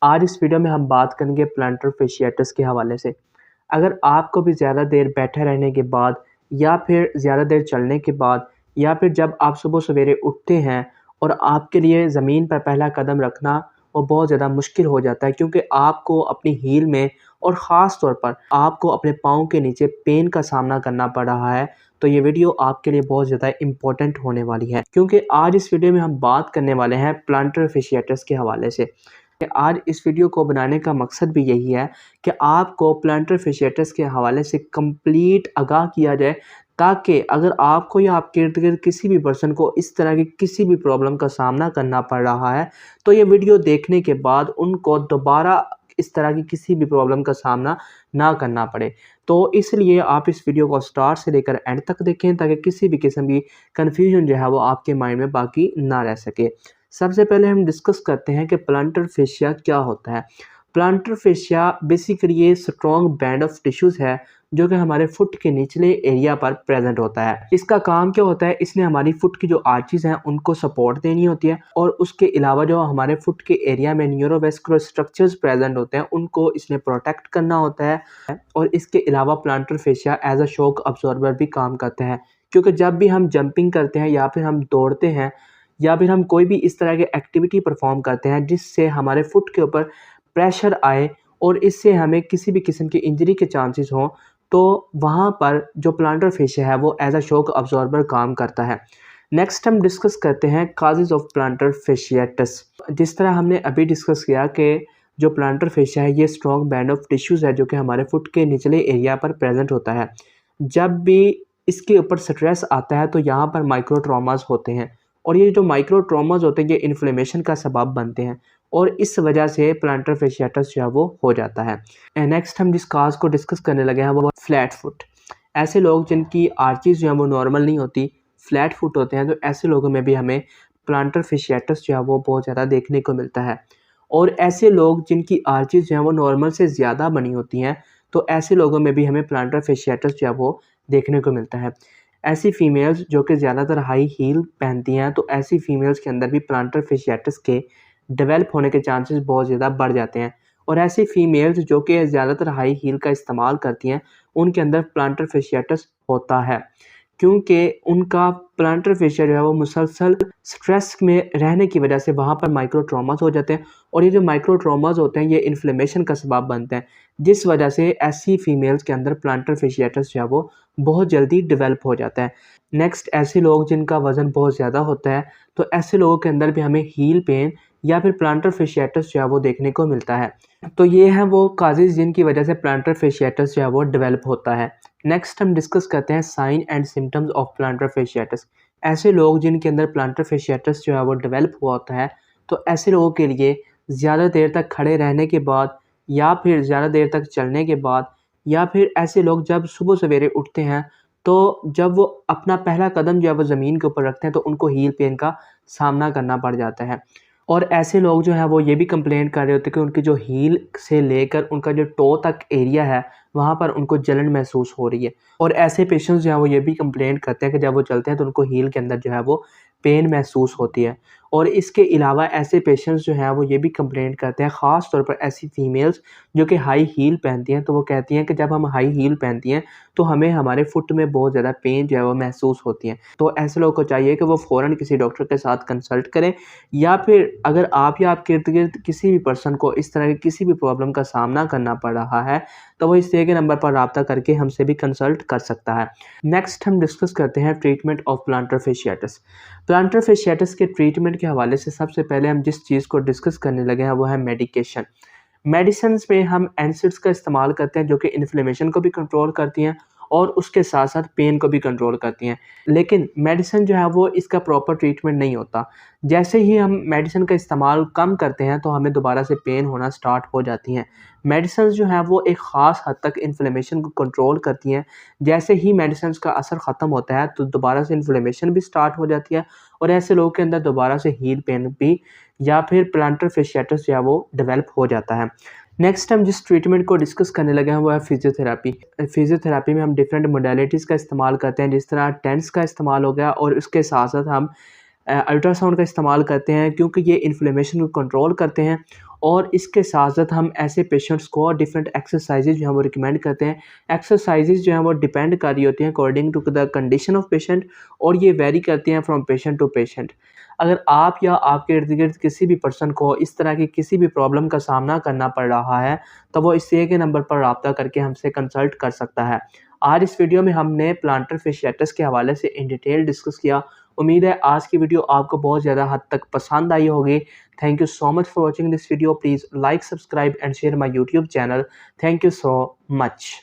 आज इस वीडियो में हम बात करेंगे प्लांटर fasciitis के हवाले से। अगर आपको भी ज़्यादा देर बैठे रहने के बाद या फिर ज़्यादा देर चलने के बाद या फिर जब आप सुबह सवेरे उठते हैं और आपके लिए ज़मीन पर पहला कदम रखना वो बहुत ज़्यादा मुश्किल हो जाता है, क्योंकि आपको अपनी हील में और ख़ास तौर पर आपको अपने पाँव के नीचे पेन का सामना करना पड़ रहा है। तो ये वीडियो आपके लिए बहुत ज़्यादा इम्पोर्टेंट होने वाली है, क्योंकि आज इस वीडियो में हम बात करने वाले हैं प्लांटर fasciitis के हवाले से। आज इस वीडियो को बनाने का मकसद भी यही है कि आपको प्लांटर fasciitis के हवाले से कंप्लीट आगाह किया जाए, ताकि अगर आपको या आपके इर्द-गिर्द किसी भी पर्सन को इस तरह की किसी भी प्रॉब्लम का सामना करना पड़ रहा है, तो ये वीडियो देखने के बाद उनको दोबारा इस तरह की किसी भी प्रॉब्लम का सामना ना करना पड़े। तो इसलिए आप इस वीडियो को स्टार्ट से लेकर एंड तक देखें, ताकि किसी भी किस्म की कन्फ्यूजन जो है वो आपके माइंड में बाकी ना रह सके। सबसे पहले हम डिस्कस करते हैं कि प्लांटर fascia क्या होता है। प्लांटर fascia बेसिकली ये स्ट्रॉन्ग बैंड ऑफ टिश्यूज़ है जो कि हमारे फुट के निचले एरिया पर प्रेजेंट होता है। इसका काम क्या होता है, इसने हमारी फुट की जो आर्चीज़ हैं उनको सपोर्ट देनी होती है, और उसके अलावा जो हमारे फुट के एरिया में न्यूरोवेस्कुलर स्ट्रक्चर्स प्रेजेंट होते हैं उनको इसने प्रोटेक्ट करना होता है। और इसके अलावा plantar fascia as a shock absorber भी काम करता है, क्योंकि जब भी हम जंपिंग करते हैं या फिर हम दौड़ते हैं या फिर हम कोई भी इस तरह की एक्टिविटी परफॉर्म करते हैं जिससे हमारे फुट के ऊपर प्रेशर आए और इससे हमें किसी भी किस्म की इंजरी के चांसेस हों, तो वहाँ पर जो प्लांटर fascia है वो एज अ शॉक अब्जॉर्बर काम करता है। नेक्स्ट हम डिस्कस करते हैं काजेज़ ऑफ प्लांटर fasciitis। जिस तरह हमने अभी डिस्कस किया कि जो प्लांटर fascia है ये स्ट्रॉन्ग बैंड ऑफ टिश्यूज़ है जो कि हमारे फुट के निचले एरिया पर प्रेजेंट होता है। जब भी इसके ऊपर स्ट्रेस आता है तो यहाँ पर माइक्रो ट्रॉमास होते हैं, और ये जो माइक्रो ट्रॉमास होते हैं ये इन्फ्लेमेशन का सबब बनते हैं, और इस वजह से प्लांटर fasciitis जो है वो हो जाता है। नेक्स्ट हम जिस काज को डिस्कस करने लगे हैं वो फ्लैट फुट। ऐसे लोग जिनकी आर्चीज़ जो है वो नॉर्मल नहीं होती, फ्लैट फुट होते हैं, तो ऐसे लोगों में भी हमें प्लांटर fasciitis जो है वो बहुत ज़्यादा देखने को मिलता है। और ऐसे लोग जिनकी आर्चीज़ जो हैं वो नॉर्मल से ज़्यादा बनी होती हैं, तो ऐसे लोगों में भी हमें प्लांटर fasciitis जो है वो देखने को मिलता है। ऐसी फीमेल्स जो कि ज़्यादातर हाई हील पहनती हैं, तो ऐसी फीमेल्स के अंदर भी प्लांटर fasciitis के डेवलप होने के चांसेस बहुत ज़्यादा बढ़ जाते हैं। और ऐसी फीमेल्स जो कि ज़्यादातर हाई हील का इस्तेमाल करती हैं, उनके अंदर प्लांटर fasciitis होता है, क्योंकि उनका प्लांटर fascia जो है वो मुसलसल स्ट्रेस में रहने की वजह से वहाँ पर माइक्रो ट्रॉमास हो जाते हैं, और ये जो माइक्रो ट्रॉमास होते हैं ये इन्फ्लेमेशन का सबब बनते हैं, जिस वजह से ऐसी फीमेल्स के अंदर प्लांटर fasciitis जो है वो बहुत जल्दी डेवलप हो जाता है। नेक्स्ट ऐसे लोग जिनका वज़न बहुत ज़्यादा होता है, तो ऐसे लोगों के अंदर भी हमें हील पेन या फिर प्लांटर fasciitis जो है वो देखने को मिलता है। तो ये हैं वो काजेज़ जिनकी वजह से प्लांटर fasciitis जो है वो डेवलप होता है। नेक्स्ट हम डिस्कस करते हैं sign and symptoms of plantar fasciitis। ऐसे लोग जिनके अंदर प्लांटर fasciitis जो है वो डेवलप हुआ होता है, तो ऐसे लोगों के लिए ज़्यादा देर तक खड़े रहने के बाद या फिर ज़्यादा देर तक चलने के बाद, या फिर ऐसे लोग जब सुबह सवेरे उठते हैं, तो जब वो अपना पहला कदम जो है वो ज़मीन के ऊपर रखते हैं तो उनको हील पेन का सामना करना पड़ जाता है। और ऐसे लोग जो हैं वो ये भी कंप्लेंट कर रहे होते हैं कि उनकी जो हील से लेकर उनका जो टो तक एरिया है वहाँ पर उनको जलन महसूस हो रही है। और ऐसे पेशेंट्स जो हैं वो ये भी कंप्लेंट करते हैं कि जब वो चलते हैं तो उनको हील के अंदर जो है वो पेन महसूस होती है। और इसके अलावा ऐसे पेशेंट्स जो हैं वो ये भी कंप्लेंट करते हैं, ख़ास तौर पर ऐसी फीमेल्स जो कि हाई हील पहनती हैं, तो वो कहती हैं कि जब हम हाई हील पहनती हैं तो हमें हमारे फुट में बहुत ज़्यादा पेन जो है वो महसूस होती है। तो ऐसे लोगों को चाहिए कि वो फ़ौरन किसी डॉक्टर के साथ कंसल्ट करें, या फिर अगर आप या आपके इर्द-गिर्द किसी भी पर्सन को इस तरह की किसी भी प्रॉब्लम का सामना करना पड़ रहा है, तो वो इस दिए गए नंबर पर राब्ता करके हमसे भी कंसल्ट कर सकता है। नेक्स्ट हम डिस्कस करते हैं treatment of plantar fasciitis। Planter fasciitis के ट्रीटमेंट के हवाले से सबसे पहले हम जिस चीज़ को डिस्कस करने लगे हैं वो है मेडिकेशन। मेडिसिन्स में हम एनसिड्स का इस्तेमाल करते हैं जो कि इन्फ्लेमेशन को भी कंट्रोल करती हैं और उसके साथ साथ पेन को भी कंट्रोल करती हैं। लेकिन मेडिसिन जो है वो इसका प्रॉपर ट्रीटमेंट नहीं होता। जैसे ही हम मेडिसिन का इस्तेमाल कम करते हैं तो हमें दोबारा से पेन होना स्टार्ट हो जाती हैं। मेडिसिन्स जो हैं वो एक ख़ास हद तक इन्फ्लेमेशन को कंट्रोल करती हैं। जैसे ही मेडिसिन्स का असर ख़त्म होता है तो दोबारा से इन्फ्लेमेशन भी स्टार्ट हो जाती है, और ऐसे लोगों के अंदर दोबारा से हील पेन भी या फिर प्लांटर fasciitis जो है वो डेवलप हो जाता है। नेक्स्ट हम जिस ट्रीटमेंट को डिस्कस करने लगे हैं वो है फिजियोथेरेपी। फिजियोथेरेपी में हम डिफरेंट मोडालिटीज़ का इस्तेमाल करते हैं, जिस तरह टेंस का इस्तेमाल हो गया, और उसके साथ साथ हम अल्ट्रासाउंड का इस्तेमाल करते हैं, क्योंकि ये इन्फ्लेमेशन को कंट्रोल करते हैं। और इसके साथ-साथ हम ऐसे पेशेंट्स को डिफरेंट एक्सरसाइज़ेज़ जो हैं वो रिकमेंड करते हैं। एक्सरसाइज़ेज़ जो हैं वो डिपेंड कर रही होती हैं according to the condition of patient, और ये वेरी करती हैं फ्रॉम पेशेंट टू पेशेंट। अगर आप या आपके इर्द-गिर्द किसी भी पर्सन को इस तरह की किसी भी प्रॉब्लम का सामना करना पड़ रहा है, तो वो इस दिए गए नंबर पर राब्ता करके हमसे कंसल्ट कर सकता है। आज इस वीडियो में हमने प्लांटर fasciitis के हवाले से इन डिटेल डिस्कस किया। उम्मीद है आज की वीडियो आपको बहुत ज़्यादा हद तक पसंद आई होगी। Thank you so much for watching this video. Please like, subscribe and share my YouTube channel. Thank you so much.